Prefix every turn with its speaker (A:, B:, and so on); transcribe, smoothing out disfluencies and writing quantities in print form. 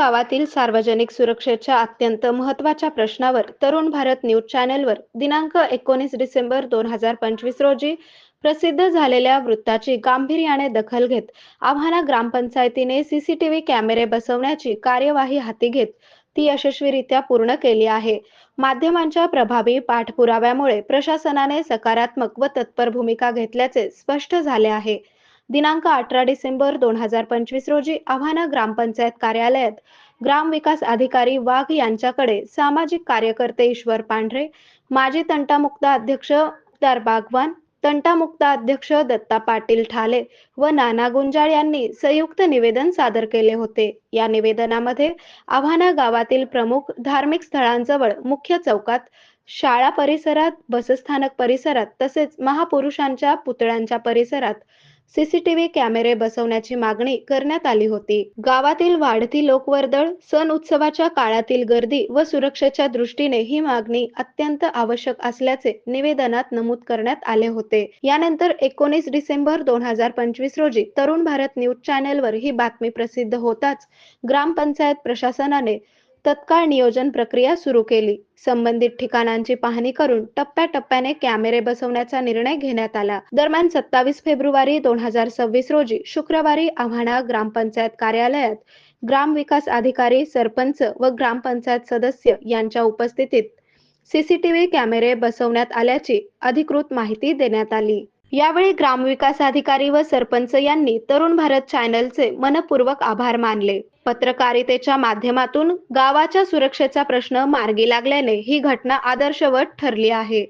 A: गावातील सार्वजनिक सुरक्षेच्या अत्यंत महत्त्वाच्या प्रश्नावर तरुण भारत न्यूज चॅनलवर दिनांक 19 डिसेंबर 2025 रोजी प्रसिद्ध झालेल्या वृत्ताची गांभीर्याने दखल घेत आव्हाना ग्रामपंचायतीने सीसीटीव्ही कॅमेरे बसवण्याची कार्यवाही हाती घेत ती यशस्वीरित्या पूर्ण केली आहे. माध्यमांच्या प्रभावी पाठपुराव्यामुळे प्रशासनाने सकारात्मक व तत्पर भूमिका घेतल्याचे स्पष्ट झाले आहे. दिनांक 18 डिसेंबर 2025 रोजी आव्हाना ग्रामपंचायत कार्यालयात ग्रामविकास अधिकारी वाघ यांच्याकडे सामाजिक कार्यकर्ते ईश्वर पांढरे, माजी तंटामुक्त अध्यक्ष मुक्तार बागवान, तंटामुक्त अध्यक्ष दत्ता पाटील ठाले व नाना गुंजाळ यांनी संयुक्त निवेदन सादर केले होते. या निवेदनामध्ये आव्हाना गावातील प्रमुख धार्मिक स्थळांजवळ मुख्य चौकात, शाळा परिसरात, बसस्थानक परिसरात तसेच महापुरुषांच्या पुतळ्यांच्या परिसरात सीसीटीव्ही कॅमेरे बसवण्याची मागणी करण्यात आली होती. गावातील वाढती लोकवर्दळ, सण उत्सवाच्या काळातील गर्दी व सुरक्षेच्या दृष्टीने ही मागणी अत्यंत आवश्यक असल्याचे निवेदनात नमूद करण्यात आले होते. यानंतर 19 डिसेंबर 2025 रोजी तरुण भारत न्यूज चॅनेलवर ही बातमी प्रसिद्ध होताच ग्रामपंचायत प्रशासनाने तत्काळ नियोजन प्रक्रिया सुरू केली. संबंधित ठिकाणांची पाहणी करून टप्प्याटप्प्याने कॅमेरे बसवण्याचा निर्णय घेण्यात आला. दरम्यान 27 फेब्रुवारी 2026 रोजी शुक्रवारी आव्हाना ग्रामपंचायत कार्यालयात ग्रामविकास अधिकारी, सरपंच व ग्रामपंचायत सदस्य यांच्या उपस्थितीत सीसीटीव्ही कॅमेरे बसवण्यात आल्याची अधिकृत माहिती देण्यात आली. यावेळी ग्रामविकास अधिकारी व सरपंच यांनी तरुण भारत चॅनलचे मनपूर्वक आभार मानले. पत्रकारितेच्या माध्यमातून गावाच्या सुरक्षेचा प्रश्न मार्गी लागल्याने ही घटना आदर्शवत ठरली आहे.